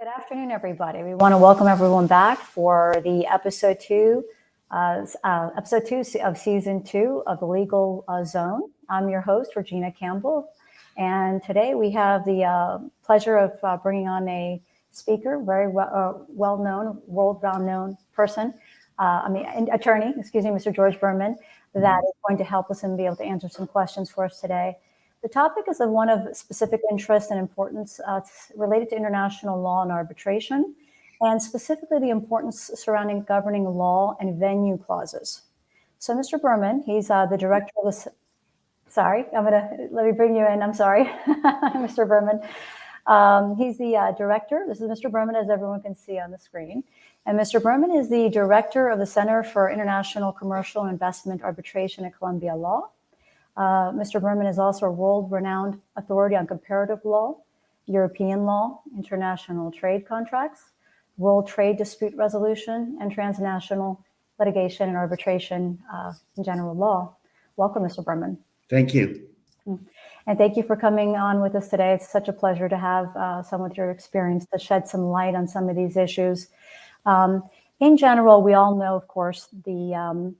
Good afternoon, everybody. We want to welcome everyone back for the episode two of season 2 of the Legal Zone. I'm your host, Regina Campbell, and today we have the pleasure of bringing on a speaker, very well-known, world-renowned person, attorney, Mr. George Bermann, that is going to help us and be able to answer some questions for us today. The topic is one of specific interest and importance related to international law and arbitration, and specifically the importance surrounding governing law and venue clauses. So Mr. Bermann, he's the director of the... Sorry, let me bring you in. I'm sorry, Mr. Bermann. He's the director. This is Mr. Bermann, as everyone can see on the screen. And Mr. Bermann is the director of the Center for International Commercial and Investment Arbitration at Columbia Law. Mr. Bermann is also a world-renowned authority on comparative law, European law, international trade contracts, world trade dispute resolution, and transnational litigation and arbitration in general law. Welcome, Mr. Bermann. Thank you. And thank you for coming on with us today. It's such a pleasure to have someone with your experience to shed some light on some of these issues. In general, we all know, of course, we all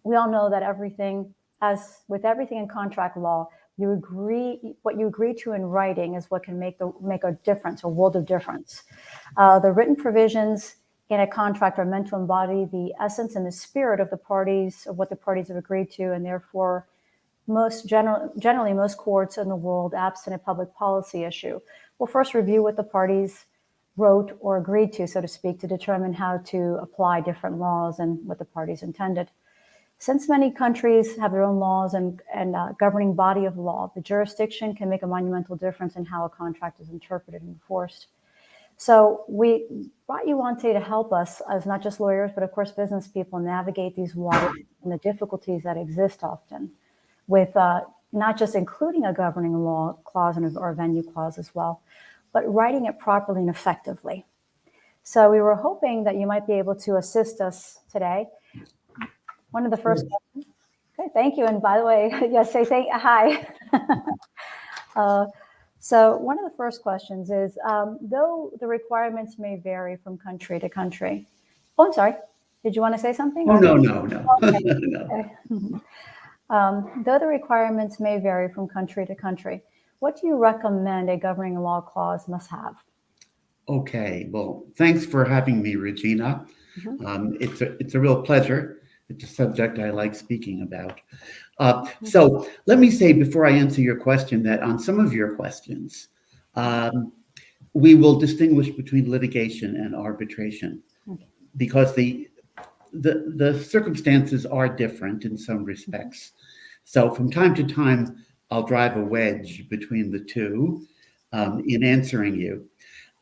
know that everything, as with everything in contract law, what you agree to in writing is what can make a difference, a world of difference. The written provisions in a contract are meant to embody the essence and the spirit of the parties, of what the parties have agreed to, and therefore, generally, most courts in the world, absent a public policy issue, will first review what the parties wrote or agreed to, so to speak, to determine how to apply different laws and what the parties intended. Since many countries have their own laws and governing body of law, the jurisdiction can make a monumental difference in how a contract is interpreted and enforced. So we brought you on today to help us, as not just lawyers, but of course business people, navigate these waters and the difficulties that exist often with not just including a governing law clause or a venue clause as well, but writing it properly and effectively. So we were hoping that you might be able to assist us today. One of the first questions. Okay, thank you. And by the way, yes, say hi. So one of the first questions is, though the requirements may vary from country to country. Oh, I'm sorry. Did you want to say something? Oh, no. Okay. No. Though the requirements may vary from country to country, what do you recommend a governing law clause must have? Okay, well, thanks for having me, Regina. It's a real pleasure. It's a subject I like speaking about. So let me say before I answer your question that on some of your questions, we will distinguish between litigation and arbitration because the circumstances are different in some respects. So from time to time, I'll drive a wedge between the two in answering you.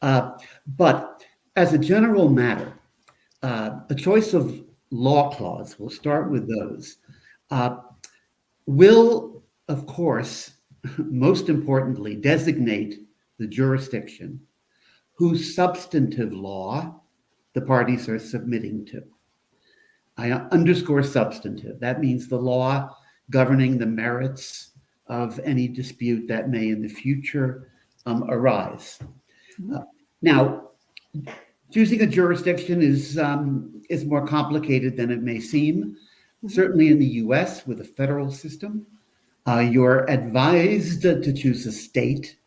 But as a general matter, the choice of law clause, we'll start with those, will, of course, most importantly, designate the jurisdiction whose substantive law the parties are submitting to. I underscore substantive. That means the law governing the merits of any dispute that may in the future arise. Now, choosing a jurisdiction is more complicated than it may seem. Certainly in the US with a federal system, you're advised to choose a state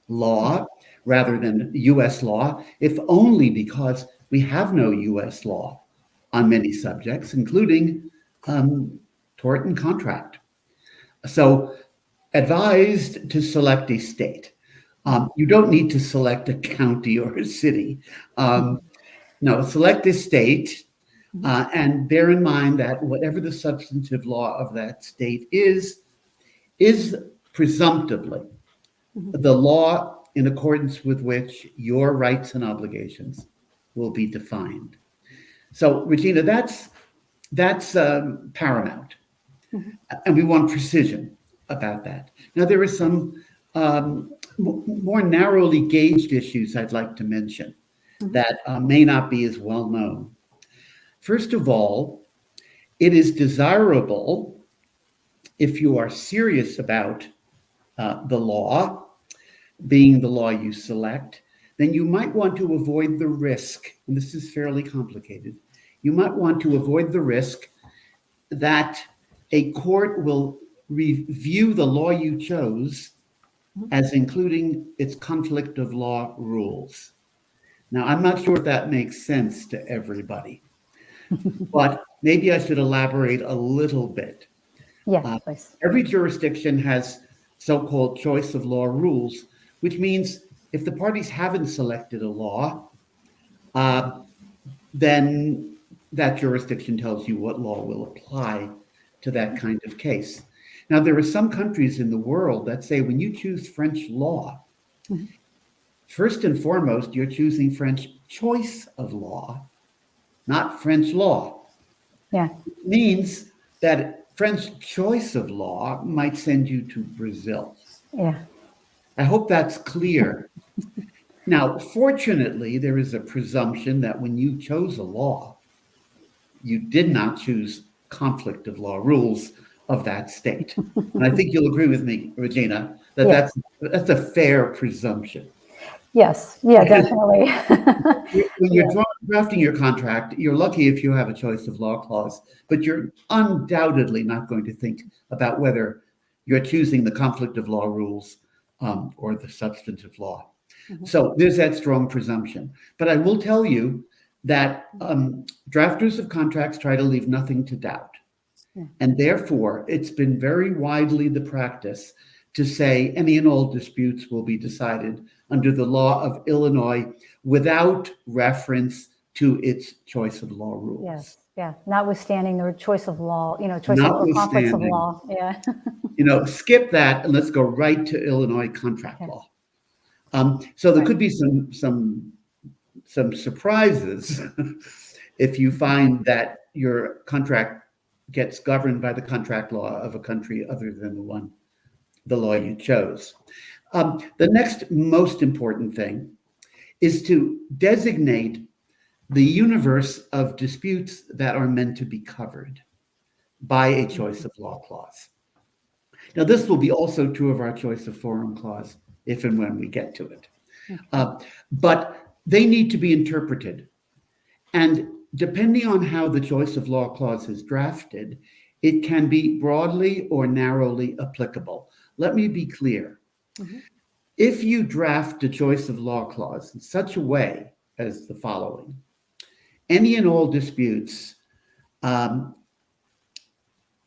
law rather than US law, if only because we have no US law on many subjects, including tort and contract. So advised to select a state. You don't need to select a county or a city. No, select a state and bear in mind that whatever the substantive law of that state is presumptively the law in accordance with which your rights and obligations will be defined. So, Regina, that's paramount. And we want precision about that. Now, there are some more narrowly gauged issues I'd like to mention that may not be as well known. First of all, it is desirable, if you are serious about the law, being the law you select, then you might want to avoid the risk, and this is fairly complicated, you might want to avoid the risk that a court will review the law you chose as including its conflict of law rules. Now, I'm not sure if that makes sense to everybody, but maybe I should elaborate a little bit. Yeah, please. Every jurisdiction has so-called choice of law rules, which means if the parties haven't selected a law, then that jurisdiction tells you what law will apply to that kind of case. Now, there are some countries in the world that say when you choose French law, first and foremost, you're choosing French choice of law, not French law. Yeah. It means that French choice of law might send you to Brazil. Yeah. I hope that's clear. Now, fortunately, there is a presumption that when you chose a law, you did not choose conflict of law rules of that state. And I think you'll agree with me, Regina, that that's a fair presumption. Yes. Yeah, definitely. When you're drafting your contract, you're lucky if you have a choice of law clause, but you're undoubtedly not going to think about whether you're choosing the conflict of law rules or the substantive law. So there's that strong presumption. But I will tell you that drafters of contracts try to leave nothing to doubt. And therefore, it's been very widely the practice to say any and all disputes will be decided under the law of Illinois without reference to its choice of law rules. Yes. Yeah. Notwithstanding the choice of law, choice of conflicts of law. Yeah. Skip that and let's go right to Illinois contract law. So there could be some surprises if you find that your contract gets governed by the contract law of a country other than the law you chose. The next most important thing is to designate the universe of disputes that are meant to be covered by a choice of law clause. Now, this will be also true of our choice of forum clause if and when we get to it. But they need to be interpreted. And depending on how the choice of law clause is drafted, it can be broadly or narrowly applicable. Let me be clear. If you draft a choice of law clause in such a way as the following, any and all disputes, I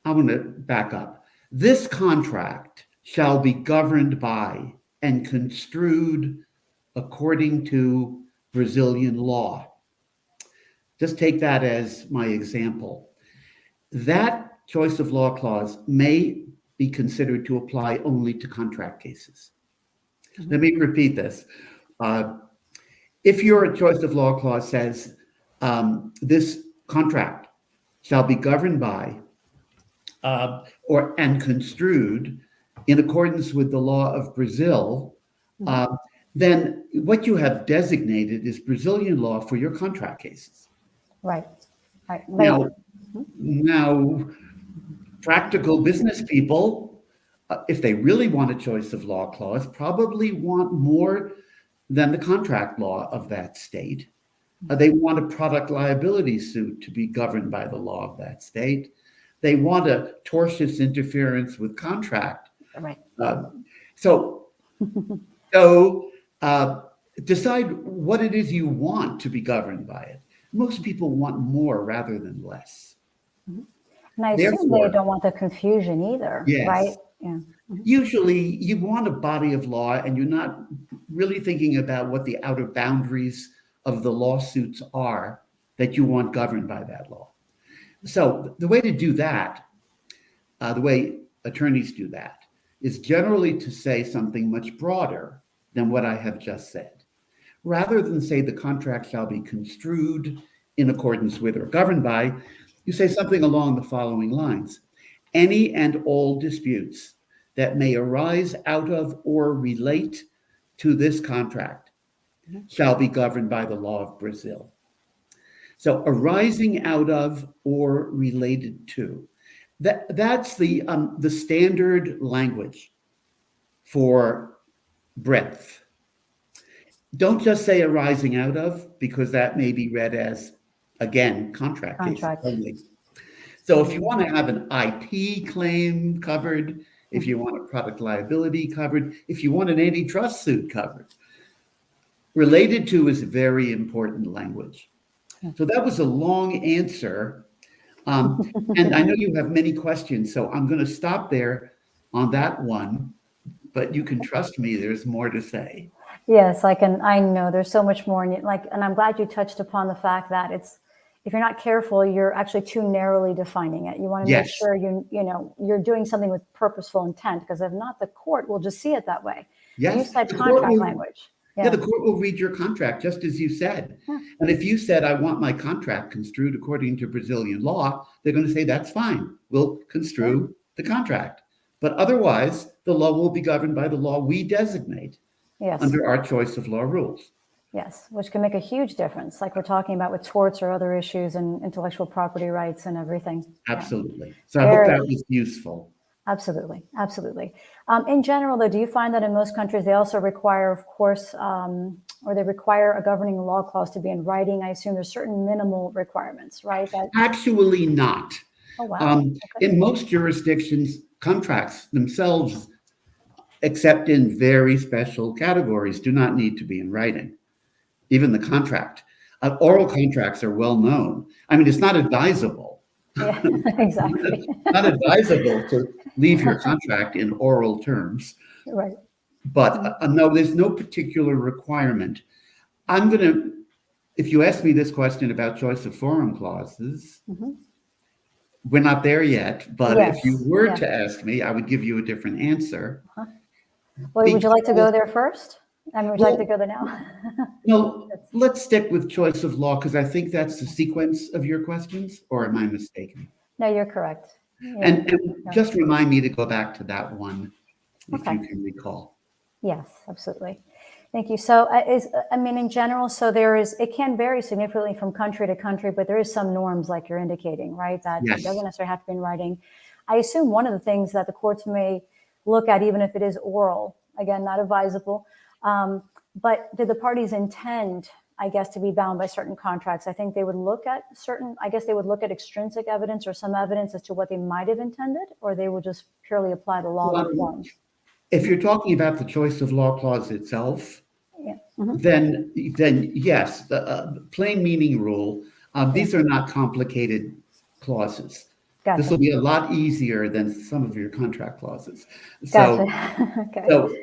want to back up. This contract shall be governed by and construed according to Brazilian law. Just take that as my example. That choice of law clause may be considered to apply only to contract cases. Let me repeat this. If your choice of law clause says this contract shall be governed by and construed in accordance with the law of Brazil, then what you have designated is Brazilian law for your contract cases. Right. Now, practical business people, if they really want a choice of law clause, probably want more than the contract law of that state. They want a product liability suit to be governed by the law of that state. They want a tortious interference with contract. Right. So decide what it is you want to be governed by it. Most people want more rather than less. And I assume they don't want the confusion either, right? Yeah. Usually you want a body of law and you're not really thinking about what the outer boundaries of the lawsuits are that you want governed by that law. So the way to do that, the way attorneys do that, is generally to say something much broader than what I have just said. Rather than say the contract shall be construed in accordance with or governed by, you say something along the following lines. Any and all disputes that may arise out of or relate to this contract shall be governed by the law of Brazil. So arising out of or related to, that's the standard language for breadth. Don't just say arising out of, because that may be read as, again, contract cases Contract. only. So if you want to have an IP claim covered, if you want a product liability covered, if you want an antitrust suit covered, related to is very important language. So that was a long answer. And I know you have many questions, so I'm going to stop there on that one, but you can trust me, there's more to say. Yes, I know there's so much more. And I'm glad you touched upon the fact that if you're not careful, you're actually too narrowly defining it. You want to make Yes. sure you're doing something with purposeful intent, because if not, the court will just see it that way. Yes. You said The court contract will- language. Yeah, the court will read your contract just as you said. Yeah. And if you said, I want my contract construed according to Brazilian law, they're going to say, that's fine. We'll construe the contract. But otherwise, the law will be governed by the law we designate Yes. under our choice of law rules. Yes, which can make a huge difference, like we're talking about with torts or other issues and intellectual property rights and everything. Absolutely. So I hope that was useful. Absolutely, absolutely. In general, though, do you find that in most countries they also require, of course, or they require a governing law clause to be in writing? I assume there's certain minimal requirements, right? Actually not. Oh, wow. Okay. In most jurisdictions, contracts themselves, except in very special categories, do not need to be in writing. Even the contract. Oral contracts are well known. I mean, it's not advisable. Yeah, exactly. Not advisable to leave your contract in oral terms. Right. But no, there's no particular requirement. If you ask me this question about choice of forum clauses, we're not there yet. But Yes. if you were to ask me, I would give you a different answer. Well, would you like to go there first? I mean, would you like to go there now? No, let's stick with choice of law, because I think that's the sequence of your questions, or am I mistaken? No, you're correct. Yeah. And just remind me to go back to that one, if Okay. you can recall. Yes, absolutely. Thank you. So in general, it can vary significantly from country to country, but there is some norms like you're indicating, right? That Yes. it doesn't necessarily have to be in writing. I assume one of the things that the courts may look at, even if it is oral, again, not advisable, but did the parties intend, I guess, to be bound by certain contracts? I think they would look at extrinsic evidence or some evidence as to what they might have intended, or they would just purely apply the law like one. If you're talking about the choice of law clause itself, Yeah. then yes, the plain meaning rule. These are not complicated clauses. Gotcha. This will be a lot easier than some of your contract clauses. Gotcha. Okay. So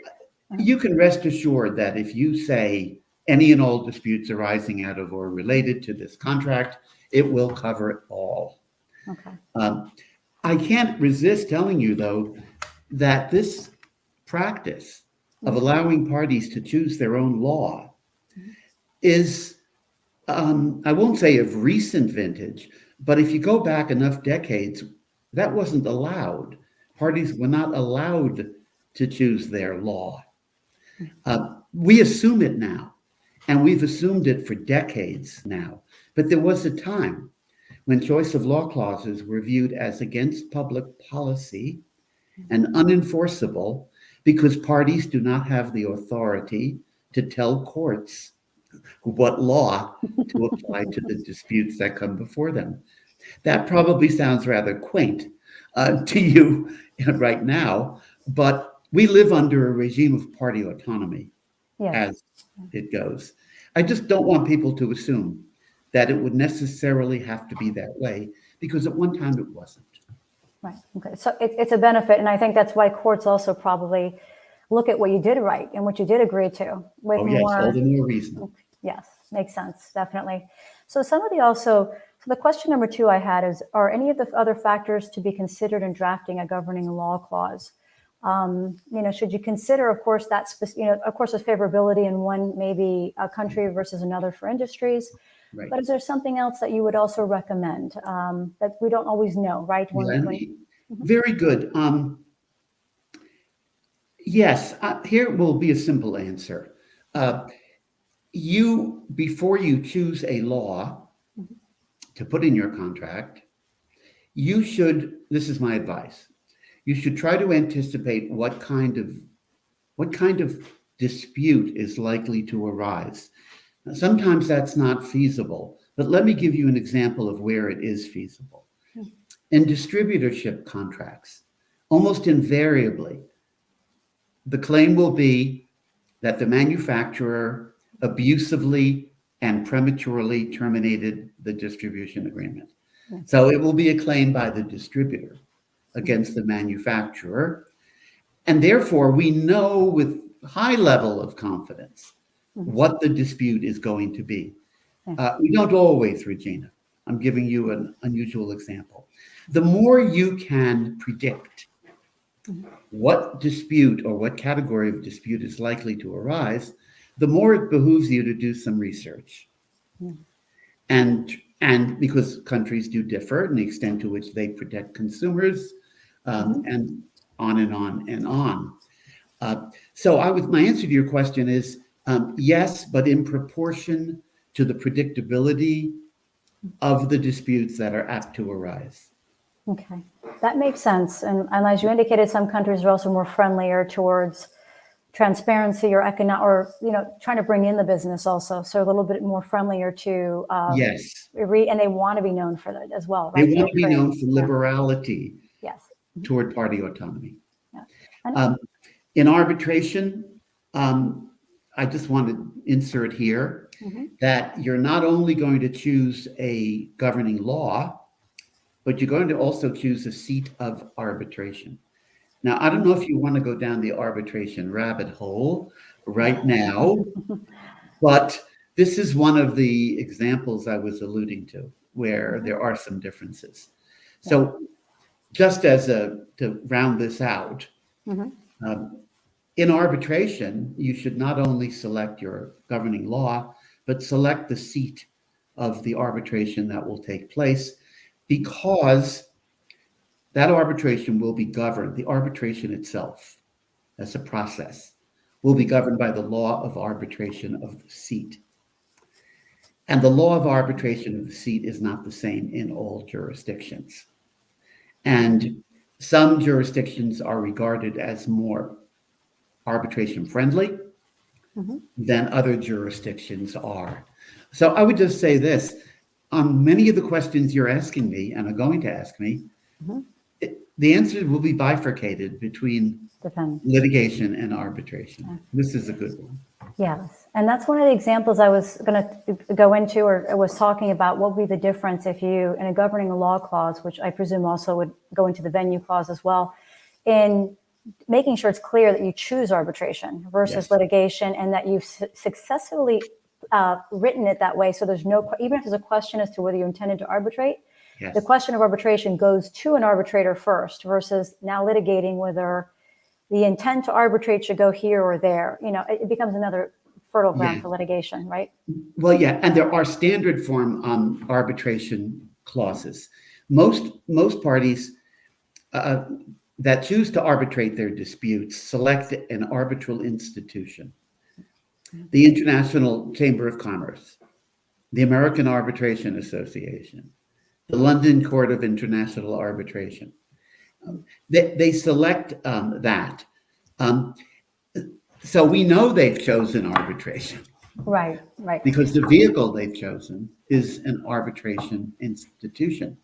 you can rest assured that if you say any and all disputes arising out of or related to this contract, it will cover it all. Okay. I can't resist telling you, though, that this practice of allowing parties to choose their own law is, I won't say of recent vintage, but if you go back enough decades, that wasn't allowed. Parties were not allowed to choose their law. We assume it now, and we've assumed it for decades now. But there was a time when choice of law clauses were viewed as against public policy and unenforceable because parties do not have the authority to tell courts what law to apply to the disputes that come before them. That probably sounds rather quaint to you right now, but we live under a regime of party autonomy as it goes. I just don't want people to assume that it would necessarily have to be that way, because at one time it wasn't. Right. Okay. So it's a benefit, and I think that's why courts also probably look at what you did write and what you did agree to with Oh, yes, more. all the more reason. Yes, makes sense, definitely. So the question number 2 I had is, are any of the other factors to be considered in drafting a governing law clause? Should you consider, of course, there's favorability in one, maybe a country versus another for industries. Right. But is there something else that you would also recommend that we don't always know, right? Very good. Yes, here will be a simple answer. Before you choose a law to put in your contract, this is my advice, you should try to anticipate what kind of dispute is likely to arise. Now, sometimes that's not feasible, but let me give you an example of where it is feasible. In distributorship contracts, almost invariably, the claim will be that the manufacturer abusively and prematurely terminated the distribution agreement. So it will be a claim by the distributor against the manufacturer. And therefore, we know with high level of confidence what the dispute is going to be. We don't always, Regina. I'm giving you an unusual example. The more you can predict what dispute or what category of dispute is likely to arise, the more it behooves you to do some research. And because countries do differ in the extent to which they protect consumers, and on and on and on. So my answer to your question is yes, but in proportion to the predictability of the disputes that are apt to arise. Okay, that makes sense. And as you indicated, some countries are also more friendlier towards transparency or trying to bring in the business also. So a little bit more friendlier to yes, and they want to be known for that as well, right? They want to be known for liberality toward party autonomy. In arbitration, I just want to insert here that you're not only going to choose a governing law, but you're going to also choose a seat of arbitration. Now, I don't know if you want to go down the arbitration rabbit hole right now, but this is one of the examples I was alluding to where there are some differences. So just to round this out, in arbitration, you should not only select your governing law, but select the seat of the arbitration that will take place, because that arbitration will be governed. The arbitration itself, as a process, will be governed by the law of arbitration of the seat. And the law of arbitration of the seat is not the same in all jurisdictions. And some jurisdictions are regarded as more arbitration friendly than other jurisdictions are. So I would just say this, on many of the questions you're asking me and are going to ask me, the answer will be bifurcated between litigation and arbitration. This is a good one. Yes, and that's one of the examples I was going to go into, or I was talking about what would be the difference if you, in a governing law clause, which I presume also would go into the venue clause as well, in making sure it's clear that you choose arbitration versus litigation, and that you've successfully written it that way. So there's even if there's a question as to whether you intended to arbitrate, the question of arbitration goes to an arbitrator first, versus now litigating whether the intent to arbitrate should go here or there. It becomes another fertile ground for litigation, right? Well, and there are standard form arbitration clauses. Most parties that choose to arbitrate their disputes select an arbitral institution. The International Chamber of Commerce, the American Arbitration Association, the London Court of International Arbitration. They select that. So we know they've chosen arbitration. Right. Because the vehicle they've chosen is an arbitration institution.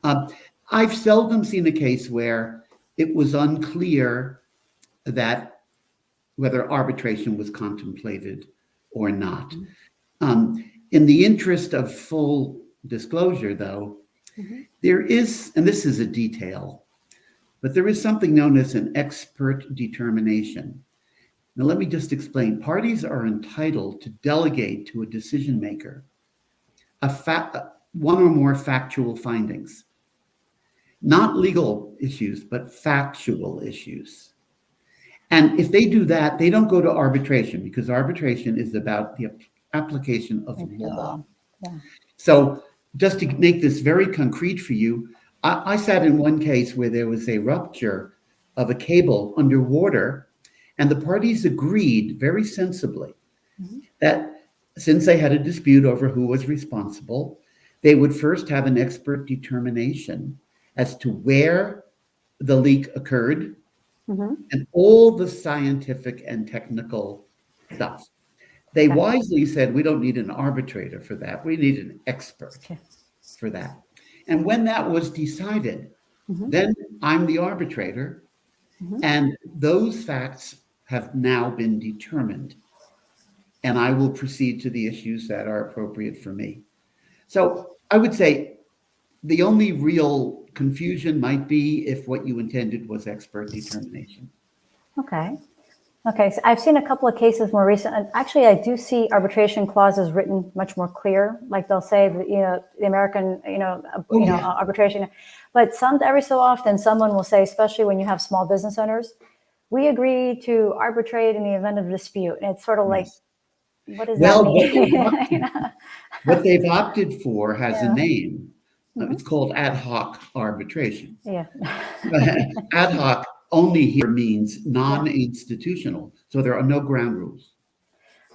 I've seldom seen a case where it was unclear that whether arbitration was contemplated or not. In the interest of full disclosure, though, there is, and this is a detail, but there is something known as an expert determination. Now, let me just explain. Parties are entitled to delegate to a decision maker one or more factual findings, not legal issues, but factual issues. And if they do that, they don't go to arbitration, because arbitration is about the application of law. So just to make this very concrete for you, I sat in one case where there was a rupture of a cable underwater, and the parties agreed very sensibly that since they had a dispute over who was responsible, they would first have an expert determination as to where the leak occurred and all the scientific and technical stuff. They Okay. wisely said, we don't need an arbitrator for that. We need an expert Okay. for that. And when that was decided, Mhm. then I'm the arbitrator, Mhm. and those facts have now been determined. And I will proceed to the issues that are appropriate for me. So I would say the only real confusion might be if what you intended was expert determination. Okay. Okay, so I've seen a couple of cases more recent. And actually, I do see arbitration clauses written much more clear. Like they'll say that, the American, Oh, yeah. arbitration. But every so often, someone will say, especially when you have small business owners, we agree to arbitrate in the event of a dispute. And it's sort of like, Yes. what does that Well, mean? what they've opted for has a Yeah. name. Mhm. It's called ad hoc arbitration. Yeah. Ad hoc only here means Yeah. non-institutional. So there are no ground rules.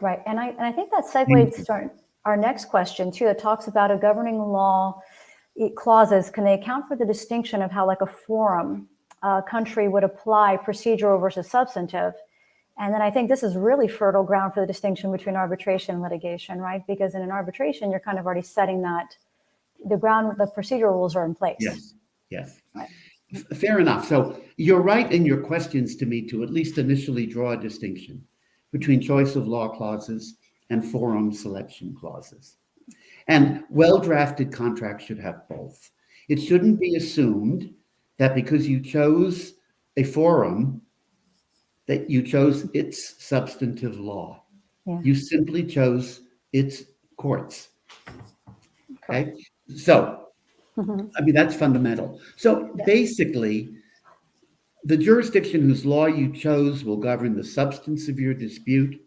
Right. And I think that segues to our next question, too, that talks about a governing law clauses. Can they account for the distinction of how, like, a forum country would apply procedural versus substantive? And then I think this is really fertile ground for the distinction between arbitration and litigation, right? Because in an arbitration, you're kind of already setting that the procedural rules are in place. Yes, yes. Right. Fair enough. So you're right in your questions to me to at least initially draw a distinction between choice of law clauses and forum selection clauses. And well-drafted contracts should have both. It shouldn't be assumed that because you chose a forum, that you chose its substantive law. Yeah. You simply chose its courts. Correct. Okay? So, Mhm. I mean, that's fundamental. So Yeah. basically, the jurisdiction whose law you chose will govern the substance of your dispute.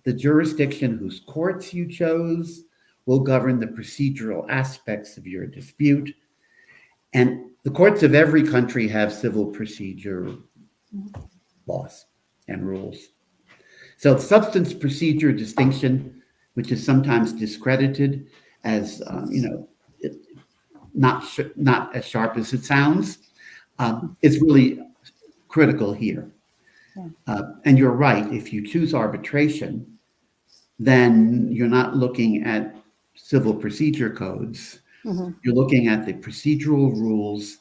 The jurisdiction whose courts you chose will govern the procedural aspects of your dispute. And the courts of every country have civil procedure laws and rules. So the substance procedure distinction, which is sometimes discredited as, not as sharp as it sounds, is really critical here. Yeah. And you're right, if you choose arbitration, then you're not looking at civil procedure codes. Mhm. You're looking at the procedural rules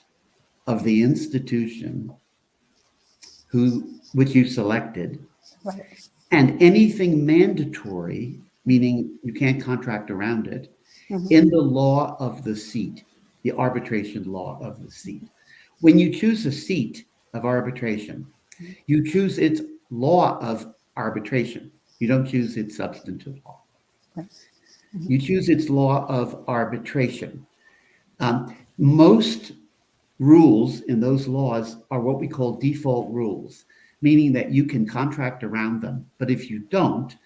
of the institution which you selected, Right. and anything mandatory, meaning you can't contract around it, Mhm. in the law of the seat, the arbitration law of the seat. When you choose a seat of arbitration, you choose its law of arbitration. You don't choose its substantive law. Right. You choose its law of arbitration. Most rules in those laws are what we call default rules, meaning that you can contract around them. But if you don't,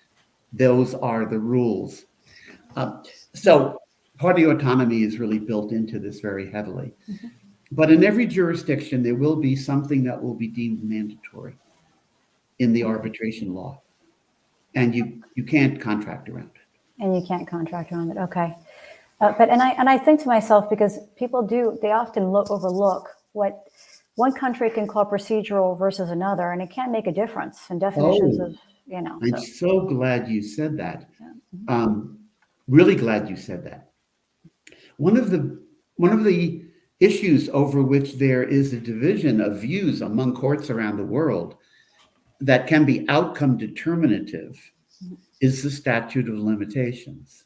those are the rules. So party autonomy is really built into this very heavily. But in every jurisdiction, there will be something that will be deemed mandatory in the arbitration law. And you can't contract around it. And you can't contract around it. Okay. But I think to myself, because people they often overlook what one country can call procedural versus another, and it can make a difference in definitions of, I'm so. so glad you said that. Yeah. Really glad you said that. One of the issues over which there is a division of views among courts around the world that can be outcome determinative is the statute of limitations.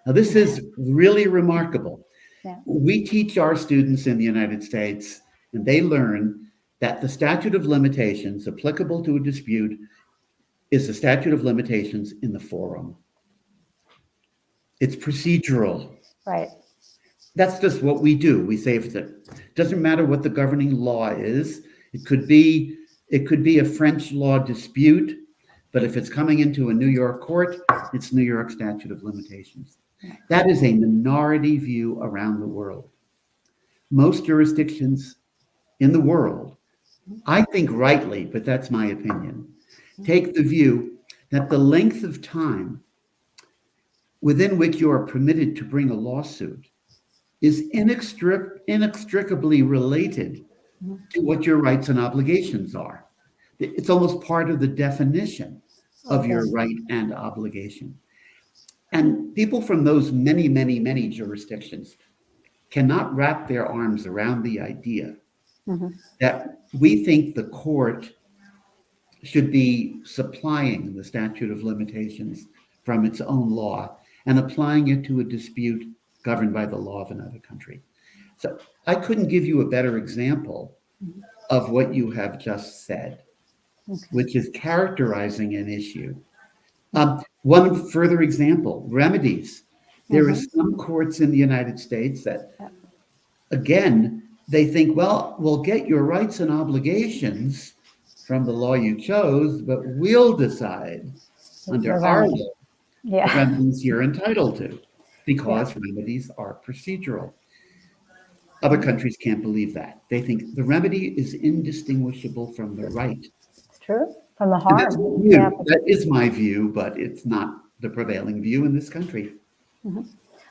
Now, this is really remarkable. Yeah. We teach our students in the United States, and they learn that the statute of limitations applicable to a dispute is the statute of limitations in the forum. It's procedural. Right. That's just what we do. We say it doesn't matter what the governing law is. It could be a French law dispute, but if it's coming into a New York court, it's New York statute of limitations. That is a minority view around the world. Most jurisdictions in the world, I think rightly, but that's my opinion, take the view that the length of time within which you are permitted to bring a lawsuit is inextricably related to what your rights and obligations are. It's almost part of the definition of your right and obligation. And people from those many, many, many jurisdictions cannot wrap their arms around the idea that we think the court should be supplying the statute of limitations from its own law and applying it to a dispute governed by the law of another country. So I couldn't give you a better example of what you have just said, which is characterizing an issue. One further example, remedies. There are some courts in the United States that, again, they think, well, we'll get your rights and obligations from the law you chose, but we'll decide under our law the remedies you're entitled to, because remedies are procedural. Other countries can't believe that. They think the remedy is indistinguishable from the right. It's true. From the harm. That is my view, but it's not the prevailing view in this country.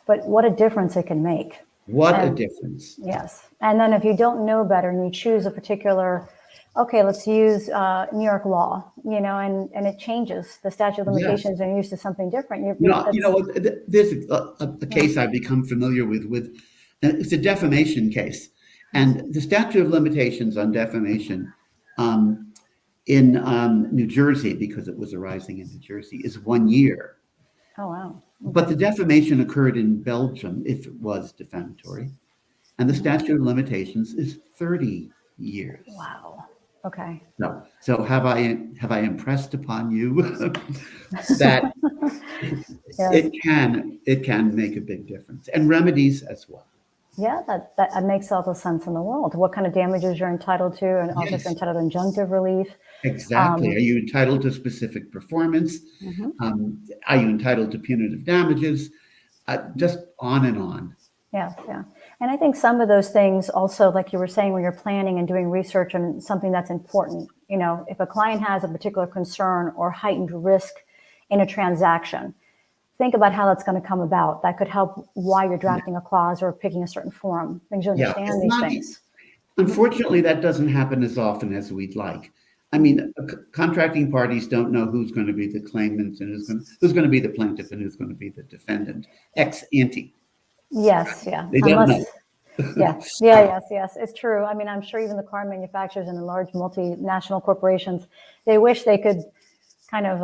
But what a difference it can make. What a difference. Yes. And then if you don't know better and you choose a particular, okay, let's use New York law, and it changes. The statute of limitations are used to something different. There's a case I've become familiar with, and it's a defamation case. And the statute of limitations on defamation in New Jersey, because it was arising in New Jersey, is 1 year. Oh, wow. Okay. But the defamation occurred in Belgium, if it was defamatory, and the statute of limitations is 30 years. Wow. Okay. So have I impressed upon you that it can make a big difference, and remedies as well. Yeah, that makes all the sense in the world. What kind of damages you're entitled to, and also if you're entitled to injunctive relief. Exactly. Are you entitled to specific performance? Are you entitled to punitive damages? Just on and on. Yeah. And I think some of those things also, like you were saying, when you're planning and doing research on something that's important, if a client has a particular concern or heightened risk in a transaction, think about how that's going to come about. That could help why you're drafting a clause or picking a certain forum. Things you understand these things. Unfortunately, that doesn't happen as often as we'd like. I mean, contracting parties don't know who's going to be the claimant and who's going to be the plaintiff and who's going to be the defendant ex ante. Yes, yeah. They don't know. Yes, it's true. I mean, I'm sure even the car manufacturers and the large multinational corporations, they wish they could kind of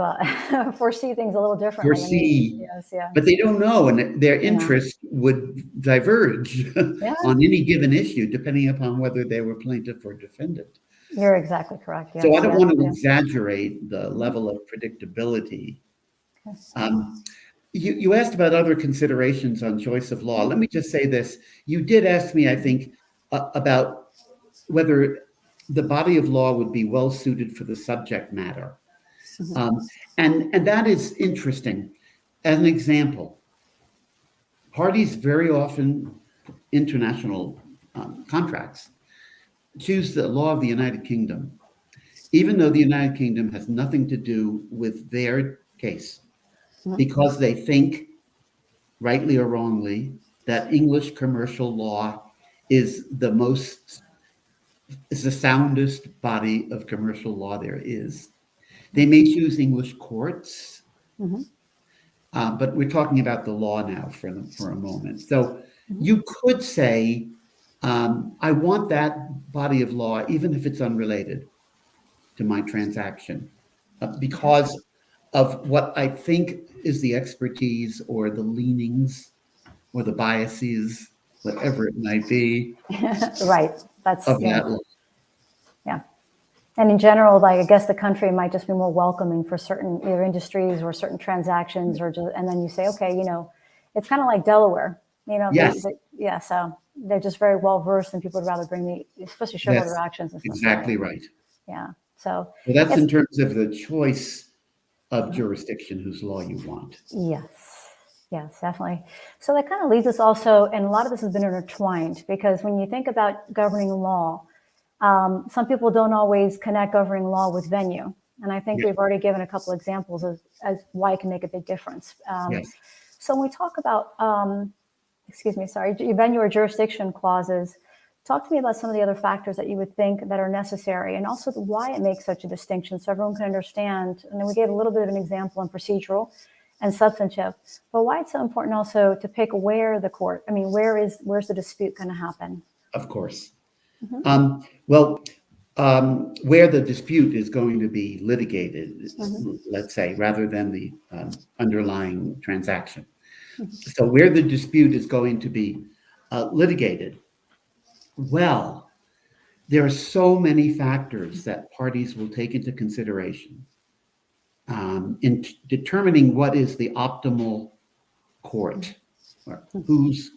foresee things a little differently. But they don't know, and their interest would diverge on any given issue, depending upon whether they were plaintiff or defendant. You're exactly correct. Yes, so I don't want to exaggerate the level of predictability. You asked about other considerations on choice of law. Let me just say this. You did ask me, I think, about whether the body of law would be well suited for the subject matter. And that is interesting. As an example, parties very often, international contracts, choose the law of the United Kingdom, even though the United Kingdom has nothing to do with their case, because they think, rightly or wrongly, that English commercial law is the soundest body of commercial law there is. They may choose English courts, but we're talking about the law now for a moment. So you could say, I want that body of law, even if it's unrelated to my transaction, because of what I think is the expertise or the leanings or the biases, whatever it might be. Right. That's of that law. Yeah. And in general, like, I guess the country might just be more welcoming for certain either industries or certain transactions, and then you say, okay, it's kind of like Delaware, Yes. So they're just very well versed, and people would rather bring especially shareholder actions and stuff. Exactly right. Yeah. So that's in terms of the choice of jurisdiction whose law you want. Yes, definitely. So that kind of leads us also, and a lot of this has been intertwined, because when you think about governing law, some people don't always connect governing law with venue. And I think we've already given a couple examples as why it can make a big difference. So when we talk about, venue or jurisdiction clauses, Talk to me about some of the other factors that you would think that are necessary, and also why it makes such a distinction so everyone can understand. And then we gave a little bit of an example in procedural and substantive, but why it's so important also to pick where the court, where's the dispute going to happen? Of course. Well, where the dispute is going to be litigated, let's say, rather than the underlying transaction. So where the dispute is going to be litigated, well, there are so many factors that parties will take into consideration in determining what is the optimal court, or whose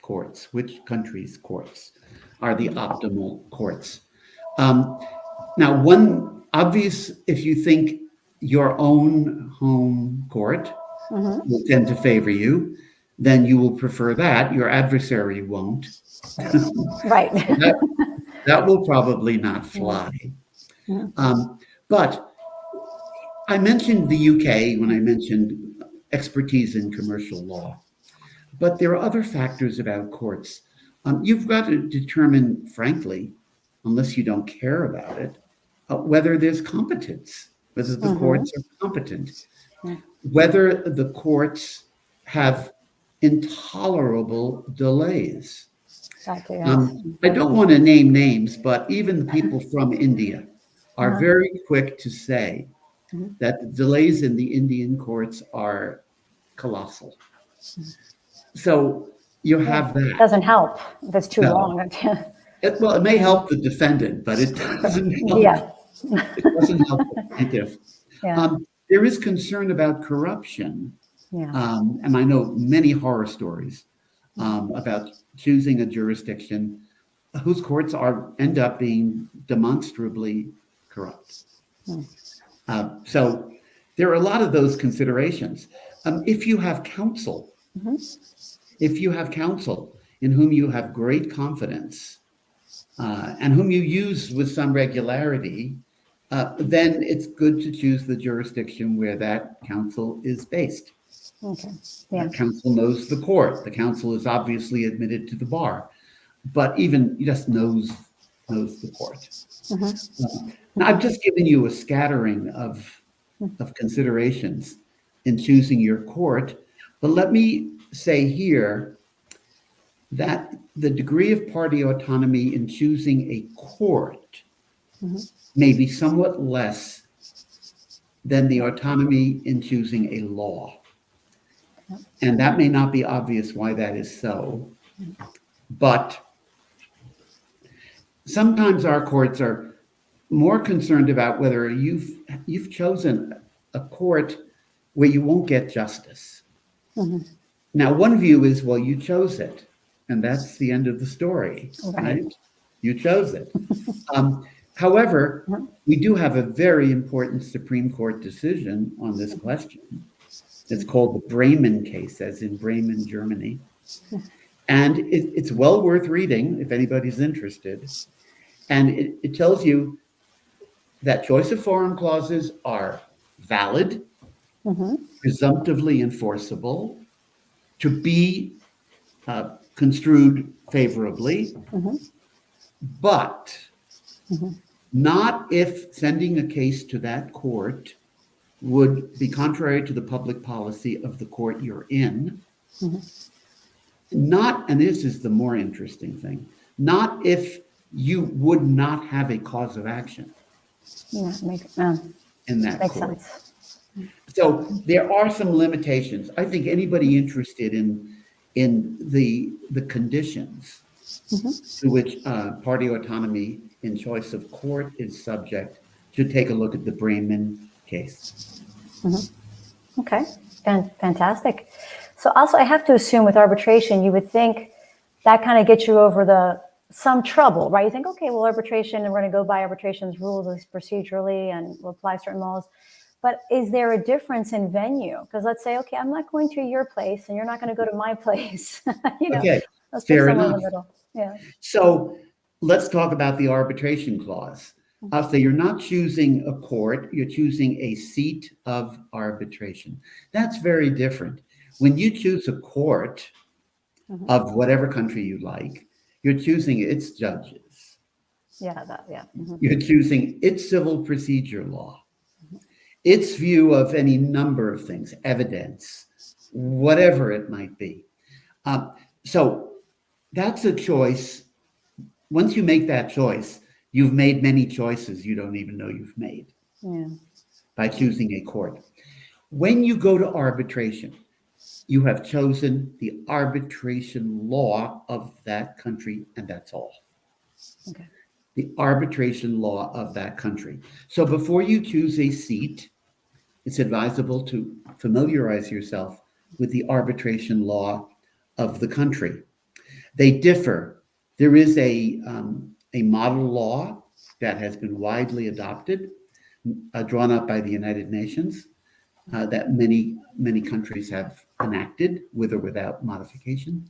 courts, which country's courts are the optimal courts. Now, one obvious, if you think your own home court will tend to favor you, then you will prefer that. Your adversary won't. Right. That will probably not fly. But I mentioned the UK when I mentioned expertise in commercial law. But there are other factors about courts. You've got to determine, frankly, unless you don't care about it, whether there's competence, whether the courts are competent, whether the courts have intolerable delays. Exactly, yes. I don't want to name names, but even the people from India are very quick to say that the delays in the Indian courts are colossal. So you have that. It doesn't help if it's too long. It may help the defendant, but it doesn't help. It doesn't help the plaintiff. There is concern about corruption. And I know many horror stories about choosing a jurisdiction whose courts end up being demonstrably corrupt. So there are a lot of those considerations. If you have counsel, in whom you have great confidence and whom you use with some regularity, then it's good to choose the jurisdiction where that counsel is based. That counsel knows the court. The counsel is obviously admitted to the bar, but even he just knows the court. Now, I've just given you a scattering of considerations in choosing your court, but let me say here that the degree of party autonomy in choosing a court may be somewhat less than the autonomy in choosing a law. And that may not be obvious why that is so, but sometimes our courts are more concerned about whether you've chosen a court where you won't get justice. Now, one view is, well, you chose it, and that's the end of the story, right? You chose it. However, we do have a very important Supreme Court decision on this question. It's called the Bermann case, as in Bremen, Germany. And it's well worth reading if anybody's interested. And it tells you that choice of forum clauses are valid, presumptively enforceable, to be construed favorably, but not if sending a case to that court would be contrary to the public policy of the court you're in. Not, and this is the more interesting thing, not if you would not have a cause of action in that court. So there are some limitations. I think anybody interested in the conditions to which party autonomy in choice of court is subject should take a look at the Bremen case. Okay, fantastic. So also I have to assume with arbitration, you would think that kind of gets you over some trouble, right? You think, okay, well, arbitration, and we're going to go by arbitration's rules procedurally and we'll apply certain laws. But is there a difference in venue? Because let's say, okay, I'm not going to your place and you're not going to go to my place. Okay, let's fair put someone enough. in the middle. Yeah. So let's talk about the arbitration clause. So you're not choosing a court, you're choosing a seat of arbitration. That's very different. When you choose a court of whatever country you like, You're choosing its judges. Yeah, that, yeah. Mhm. You're choosing its civil procedure law, its view of any number of things, evidence, whatever it might be. So that's a choice. Once you make that choice, you've made many choices you don't even know you've made Yeah. by choosing a court. When you go to arbitration, you have chosen the arbitration law of that country, and that's all. Okay. The arbitration law of that country. So before you choose a seat, it's advisable to familiarize yourself with the arbitration law of the country. They differ. There is a model law that has been widely adopted, drawn up by the United Nations, that many countries have enacted with or without modification.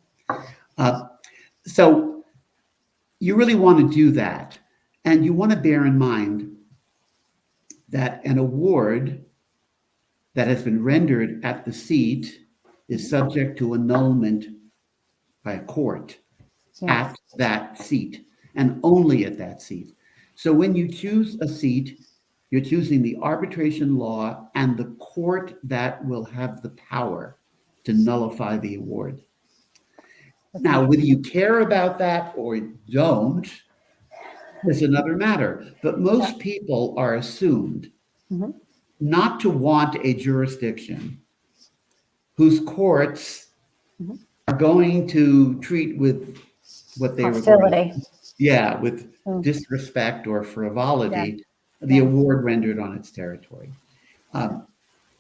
So you really want to do that. And you want to bear in mind that an award that has been rendered at the seat is subject to annulment by a court Yes. at that seat and only at that seat. So when you choose a seat, you're choosing the arbitration law and the court that will have the power to nullify the award. Now, whether you care about that or don't is another matter. But most people are assumed Mhm. not to want a jurisdiction whose courts Mhm. are going to treat with what they regard, Hostility. with Mm. disrespect or Yeah. frivolity, the Yeah. award rendered on its territory.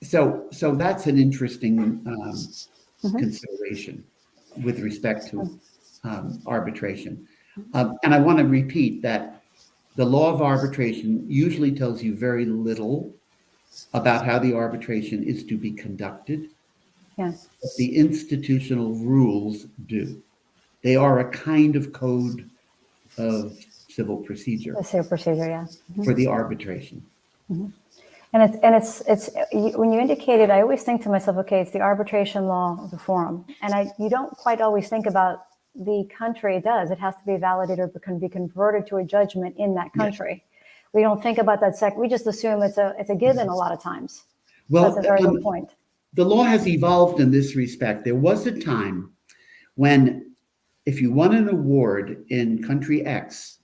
So that's an interesting Mhm. consideration with respect to arbitration. And I want to repeat that the law of arbitration usually tells you very little about how the arbitration is to be conducted, Yeah. but the institutional rules do. They are a kind of code of civil procedure The same procedure, yeah. for the arbitration. When you indicated, I always think to myself, okay, it's the arbitration law of the forum, and you don't quite always think about the country it does. It has to be validated or can be converted to a judgment in that Yes. country. We don't think about that we just assume it's a given a lot of times. Well, That's a very good point. the law has evolved in this respect. There was a time when, if you won an award in country X,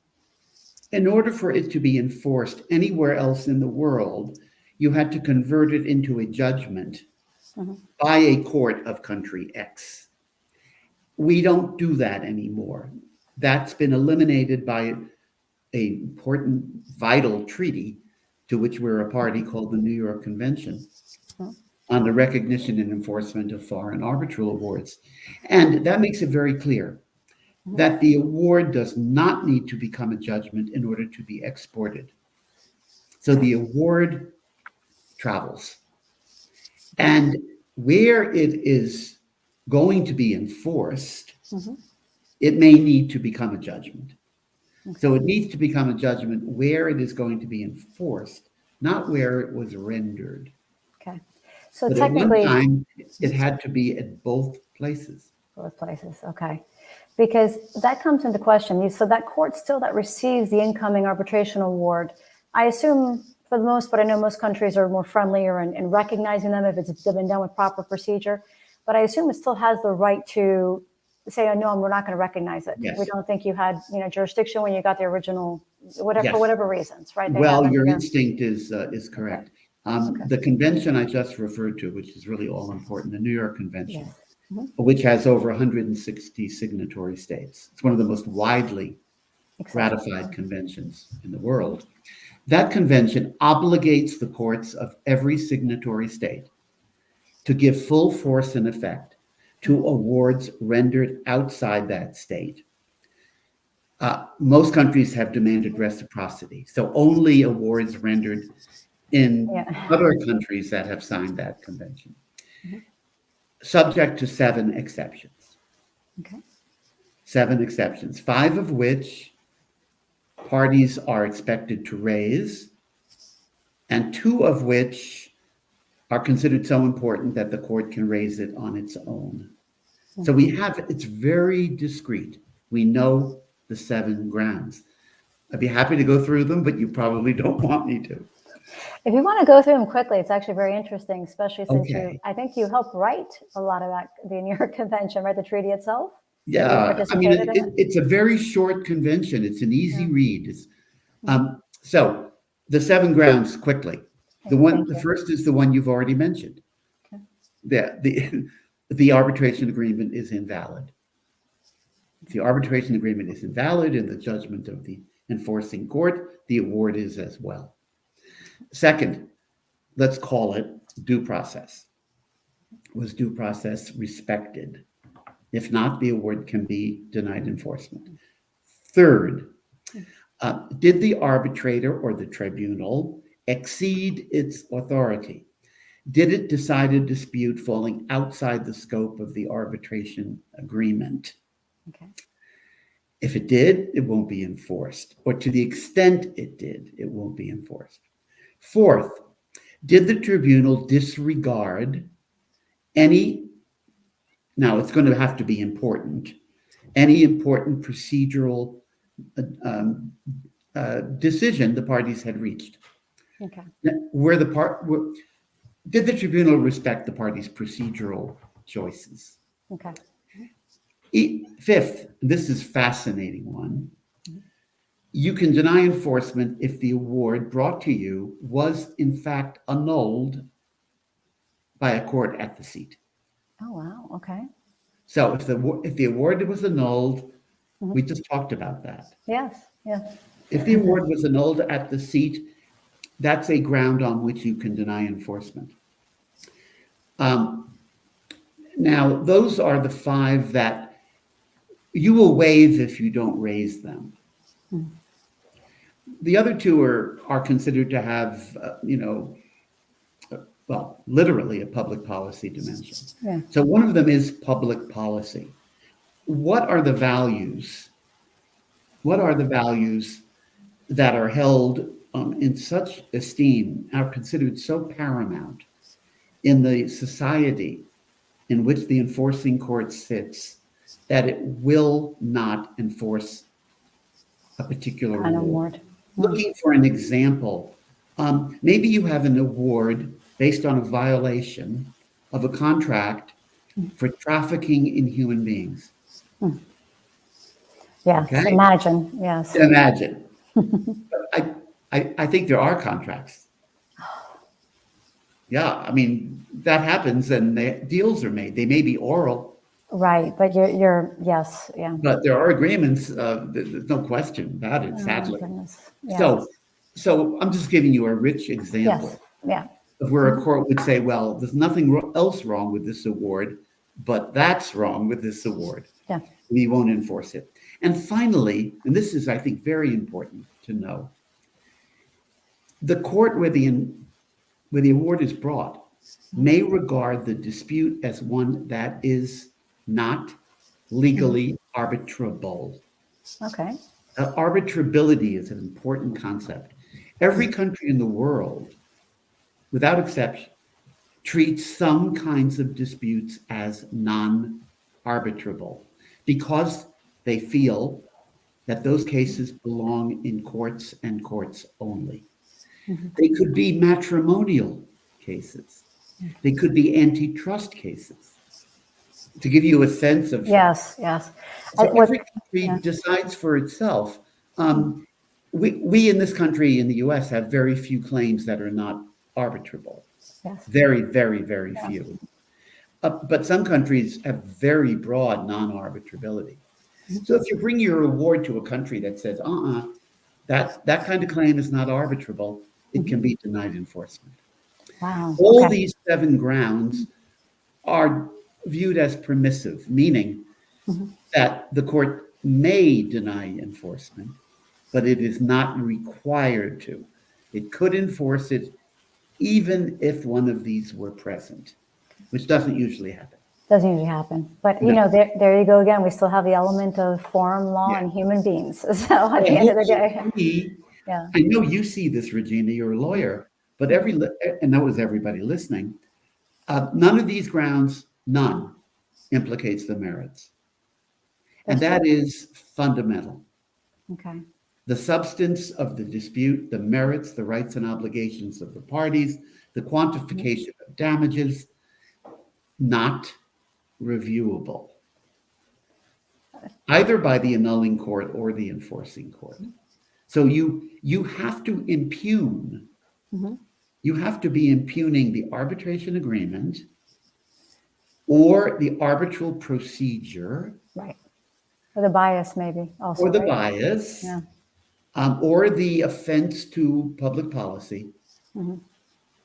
in order for it to be enforced anywhere else in the world, you had to convert it into a judgment by a court of country X. We don't do that anymore. That's been eliminated by an important, vital treaty to which we're a party called the New York Convention on the recognition and enforcement of foreign arbitral awards. And that makes it very clear that the award does not need to become a judgment in order to be exported. So the award travels. And where it is going to be enforced, it may need to become a judgment. So it needs to become a judgment where it is going to be enforced, not where it was rendered. Okay. So But at one technically, time, it had to be at both places. both places, okay. Because that comes into question. So that court still that receives the incoming arbitration award, I assume for the most part, I know most countries are more friendlier in recognizing them if it's been done with proper procedure, but I assume it still has the right to say, oh, no, we're not going to recognize it. Yes. We don't think you had jurisdiction when you got the original, whatever, Yes. for whatever reasons, right? Well, your instinct is correct. Okay. The convention I just referred to, which is really all important, the New York Convention, Yes. which has over 160 signatory states. It's one of the most widely ratified conventions in the world. That convention obligates the courts of every signatory state to give full force and effect to awards rendered outside that state. Most countries have demanded reciprocity, so only awards rendered in other countries that have signed that convention, subject to 7 exceptions. Okay. 7 exceptions, 5 of which parties are expected to raise, and 2 of which are considered so important that the court can raise it on its own. So it's very discreet. We know the 7 grounds. I'd be happy to go through them, but you probably don't want me to. If you want to go through them quickly, it's actually very interesting, especially since Okay. I think you helped write a lot of that, the New York Convention, right? The treaty itself. You Yeah, I mean, participated in it. it's a very short convention. It's an easy read. So the 7 grounds quickly. The first is the one you've already mentioned. Okay. The arbitration agreement is invalid. If the arbitration agreement is invalid in the judgment of the enforcing court, the award is as well. Second, let's call it due process. Was due process respected? If not, the award can be denied enforcement. Third, did the arbitrator or the tribunal exceed its authority? Did it decide a dispute falling outside the scope of the arbitration agreement? Okay. If it did, it won't be enforced. Or to the extent it did, it won't be enforced. Fourth, did the tribunal disregard any, now it's going to have to be important, any important procedural decision the parties had reached? Okay. Did the tribunal respect the parties' procedural choices? Okay. Fifth, this is a fascinating one. You can deny enforcement if the award brought to you was in fact annulled by a court at the seat. Oh, wow. Okay. So if the award was annulled, we just talked about that. Yes. Yes. If the award was annulled at the seat, that's a ground on which you can deny enforcement. Now, those are the 5 that you will waive if you don't raise them. The other 2 are considered to have, well, literally a public policy dimension. Yeah. So one of them is public policy. What are the values? What are the values that are held in such esteem, are considered so paramount in the society in which the enforcing court sits, that it will not enforce a particular award? Looking for an example, maybe you have an award based on a violation of a contract for trafficking in human beings. Yes. Okay? Imagine. Yes. Imagine. I think there are contracts. Yeah, I mean, that happens and deals are made. They may be oral. Right, but you're yes, yeah. But there are agreements. There's no question about it, sadly. Yes. So I'm just giving you a rich example. Yes. Yeah. Of where a court would say, well, there's nothing else wrong with this award, but that's wrong with this award. Yeah. We won't enforce it. And finally, and this is, I think, very important to know, the court where the award is brought may regard the dispute as one that is not legally arbitrable. Okay. Arbitrability is an important concept. Every country in the world, without exception, treats some kinds of disputes as non-arbitrable because they feel that those cases belong in courts and courts only. They could be matrimonial cases. They could be antitrust cases. To give you a sense of... Yes. So every country decides for itself. We in this country, in the US, have very few claims that are not arbitrable. Yes. Very, very, very few. But some countries have very broad non-arbitrability. So if you bring your award to a country that says, that kind of claim is not arbitrable, it can be denied enforcement. Wow. All these 7 grounds are viewed as permissive, meaning that the court may deny enforcement, but it is not required to. It could enforce it even if one of these were present, which doesn't usually happen. Doesn't usually happen. But, there you go again. We still have the element of foreign law and human beings. So at the end of the day. I know you see this, Regina, you're a lawyer, but and that was everybody listening, none of these grounds, none, implicates the merits. And that is fundamental. Okay. The substance of the dispute, the merits, the rights and obligations of the parties, the quantification of damages, not reviewable, either by the annulling court or the enforcing court. So you have to impugn, you have to be impugning the arbitration agreement or the arbitral procedure. Right. Or the bias, maybe also. Or the right? bias, Yeah. Or the offense to public policy,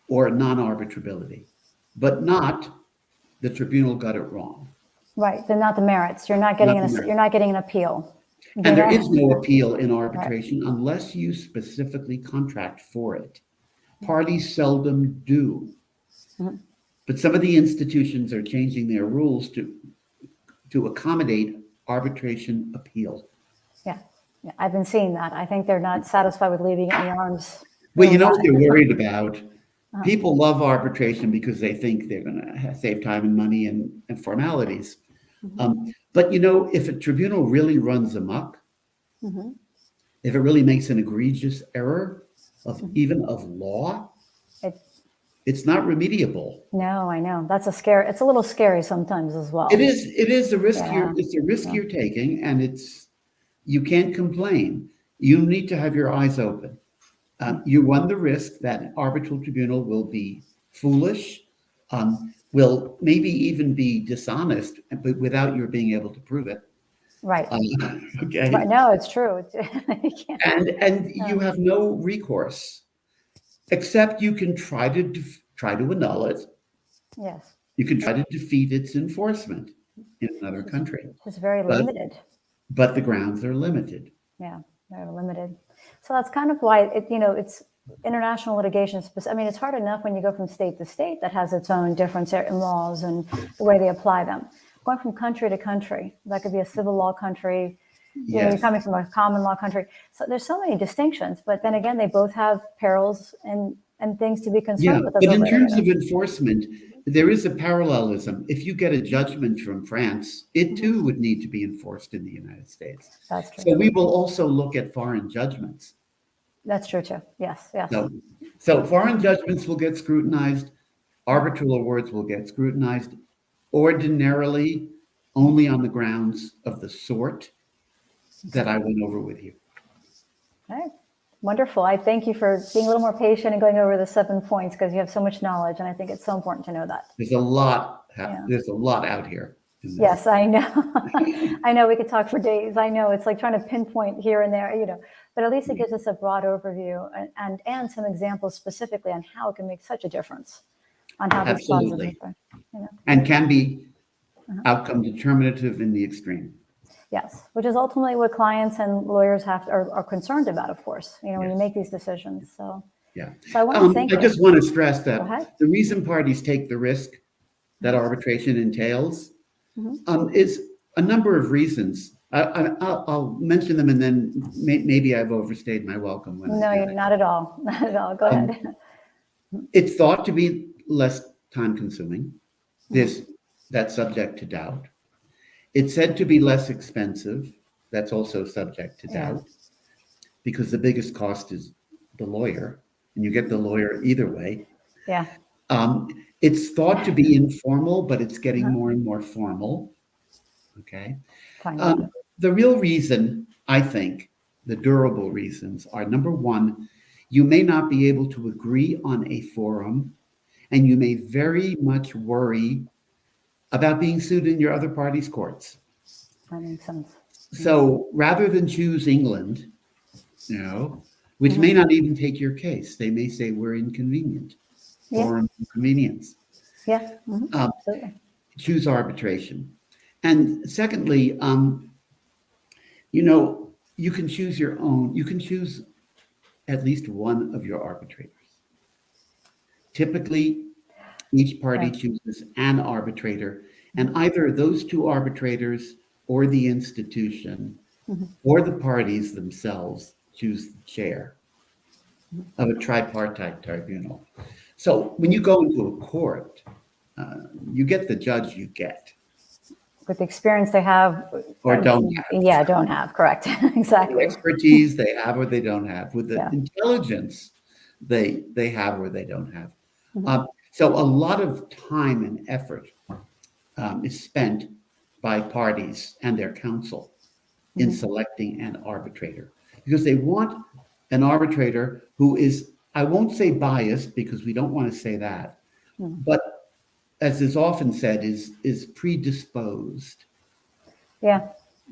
or non-arbitrability, but not the tribunal got it wrong. Right. They're not the merits. You're not getting you're not getting an appeal. And there is no appeal in arbitration unless you specifically contract for it. Parties seldom do. But some of the institutions are changing their rules to accommodate arbitration appeal. Yeah. Yeah. I've been seeing that. I think they're not satisfied with leaving it in the arms. Well, you know what they're worried about? People love arbitration because they think they're going to save time and money and formalities. But, you know, if a tribunal really runs amok, if it really makes an egregious error of even of law, it's not remediable. No, I know. That's it's a little scary sometimes as well. It is a risk it's a risk you're taking, and you can't complain. You need to have your eyes open. You run the risk that an arbitral tribunal will be foolish, will maybe even be dishonest, but without your being able to prove it. Right. Okay. Right. No, it's true. And you have no recourse, except you can try to annul it. Yes. You can try to defeat its enforcement in another country. It's very limited. But the grounds are limited. Yeah, they're limited. So that's kind of why it's international litigation. I mean, it's hard enough when you go from state to state that has its own difference in laws and the way they apply them. Going from country to country, that could be a civil law country. You're coming from a common law country. So there's so many distinctions, but then again, they both have perils and things to be concerned with. But in terms of enforcement, there is a parallelism. If you get a judgment from France, it too would need to be enforced in the United States. That's true. So we will also look at foreign judgments. That's true too. Yes, yes. So foreign judgments will get scrutinized. Arbitral awards will get scrutinized, ordinarily only on the grounds of the sort that I went over with you. All right. Wonderful. I thank you for being a little more patient and going over the 7 points, because you have so much knowledge, and I think it's so important to know that. There's a lot. There's a lot out here. Yes, I know. I know we could talk for days. I know it's like trying to pinpoint here and there, but at least it gives us a broad overview and some examples specifically on how it can make such a difference on how these clauses affect. And can be outcome determinative in the extreme. Yes, which is ultimately what clients and lawyers are concerned about, of course, when you make these decisions. So, So I want to thank you. I just want to stress that the reason parties take the risk that arbitration entails is a number of reasons. I'll mention them, and then maybe I've overstayed my welcome. No, not at all. Not at all. Go ahead. It's thought to be less time consuming. That's subject to doubt. It's said to be less expensive. That's also subject to doubt, because the biggest cost is the lawyer, and you get the lawyer either way. Yeah. It's thought to be informal, but it's getting more and more formal. Okay. The real reason, I think, the durable reasons are, number one, you may not be able to agree on a forum, and you may very much worry about being sued in your other party's courts. That makes sense. So rather than choose England, which may not even take your case, they may say we're inconvenient or inconvenience. Yeah. Absolutely. Choose arbitration. And secondly, you can choose your own. You can choose at least one of your arbitrators. Typically, each party chooses an arbitrator, and either those two arbitrators or the institution or the parties themselves choose the chair of a tripartite tribunal. So when you go into a court, you get the judge you get. with the experience they have. Or don't have. Yeah, don't have, correct. Exactly. The expertise they have or they don't have, with the Yeah. intelligence they have or they don't have. Mhm. So a lot of time and effort is spent by parties and their counsel in Mhm. selecting an arbitrator, because they want an arbitrator who is, I won't say biased, because we don't want to say that, Mhm. but as is often said, is predisposed Yeah.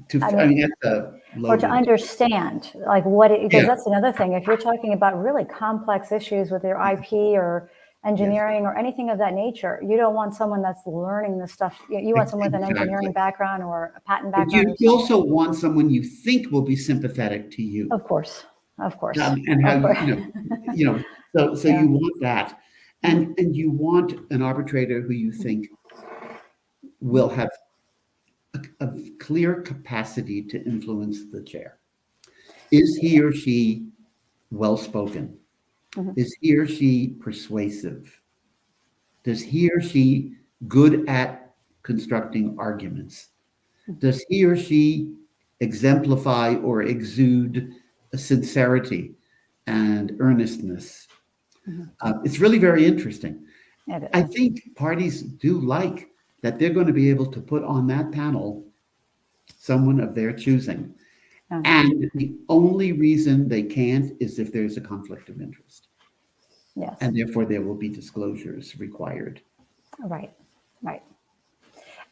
to, I I mean, mean, that's a or to loaded. understand like what it, because Yeah. that's another thing. If you're talking about really complex issues with your IP or engineering or anything of that nature, you don't want someone that's learning this stuff. You want someone with an engineering Exactly. background or a patent But background or you something. also want someone you think will be sympathetic to you, Of course, of course, and how of course. so Yeah. you want that, and you want an arbitrator who you think will have a clear capacity to influence the chair. Is he or she well spoken? Mhm. Is he or she persuasive? Does he or she good at constructing arguments? Does he or she exemplify or exude a sincerity and earnestness? Mhm. It's really very interesting. It I is. think parties do like that they're going to be able to put on that panel someone of their choosing. Yeah. And the only reason they can't is if there's a conflict of interest. Yes. And therefore, there will be disclosures required. Right. Right.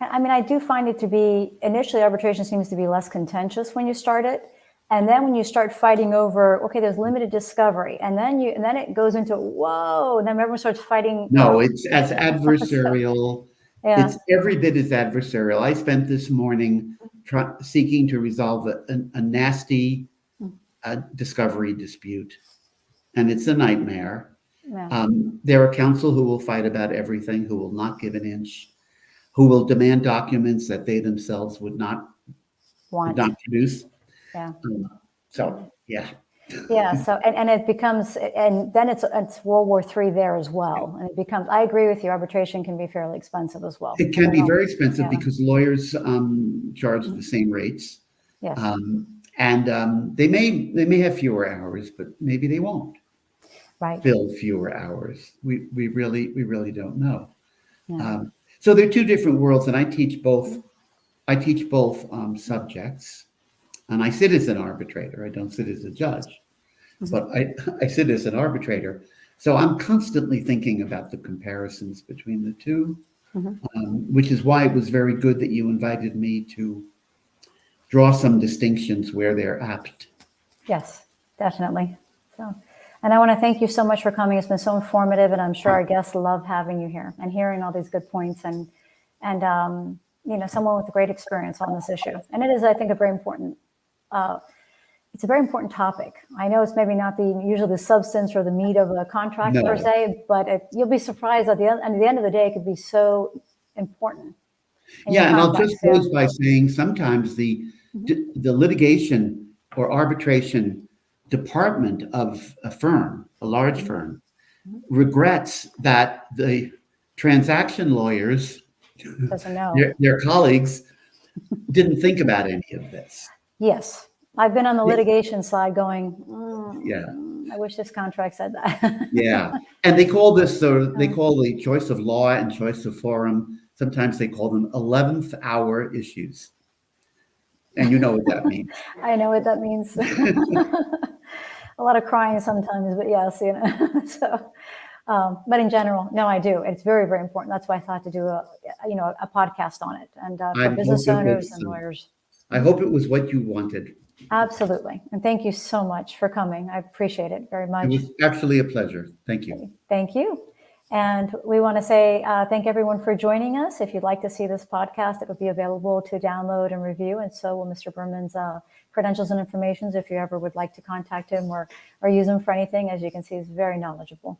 I mean, I do find it to be, initially arbitration seems to be less contentious when you start it. And then when you start fighting over, okay, there's limited discovery. And then it goes into, whoa, and then everyone starts fighting. No, it's as adversarial. Yeah. It's every bit as adversarial. I spent this morning seeking to resolve a nasty discovery dispute, and it's a nightmare. Yeah. There are counsel who will fight about everything, who will not give an inch, who will demand documents that they themselves would not produce. Yeah. So, yeah. Yeah. So, and it becomes, and then it's World War III there as well. And it becomes, I agree with you, arbitration can be fairly expensive as well. It can be very expensive Yeah. because lawyers charge the same rates. Yes. And they may have fewer hours, but maybe they won't Right. bill fewer hours. We really don't know. Yeah. So they're two different worlds, and I teach both. I teach both subjects, and I sit as an arbitrator. I don't sit as a judge, but I sit as an arbitrator. So I'm constantly thinking about the comparisons between the two, which is why it was very good that you invited me to draw some distinctions where they're apt. Yes, definitely. So, and I want to thank you so much for coming. It's been so informative, and I'm sure our guests love having you here and hearing all these good points and someone with a great experience on this issue. And it is, I think, a very important. It's a very important topic. I know it's maybe not usually the substance or the meat of a contract per se, but you'll be surprised at the end of the day, it could be so important. Yeah, and I'll just close by saying sometimes the litigation or arbitration department of a firm, a large firm, regrets that the transaction lawyers, doesn't know. their colleagues, didn't think about any of this. Yes. I've been on the litigation side going, Yeah. I wish this contract said that. Yeah. And they call this, they call the choice of law and choice of forum, sometimes they call them 11th hour issues. And you know what that means. I know what that means. A lot of crying sometimes, but yes, so, but in general, no, I do. It's very, very important. That's why I thought to do a podcast on it, and for business owners and lawyers. I hope it was what you wanted. Absolutely. And thank you so much for coming. I appreciate it very much. It was actually a pleasure. Thank you. Thank you. And we want to say thank everyone for joining us. If you'd like to see this podcast, it will be available to download and review. And so will Mr. Bermann's credentials and information if you ever would like to contact him or use him for anything. As you can see, he's very knowledgeable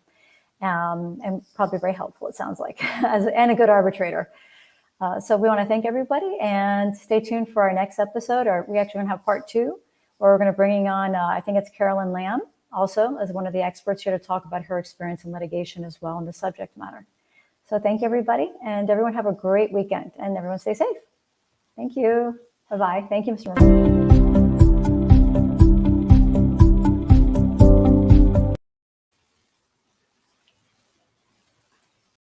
and probably very helpful, it sounds like, and a good arbitrator. So we want to thank everybody and stay tuned for our next episode. We actually going to have part 2, where we're going to bring on, I think it's Carolyn Lamb, also as one of the experts here to talk about her experience in litigation as well in the subject matter. So thank you, everybody, and everyone have a great weekend, and everyone stay safe. Thank you. Bye-bye. Thank you, Mr. Bermann.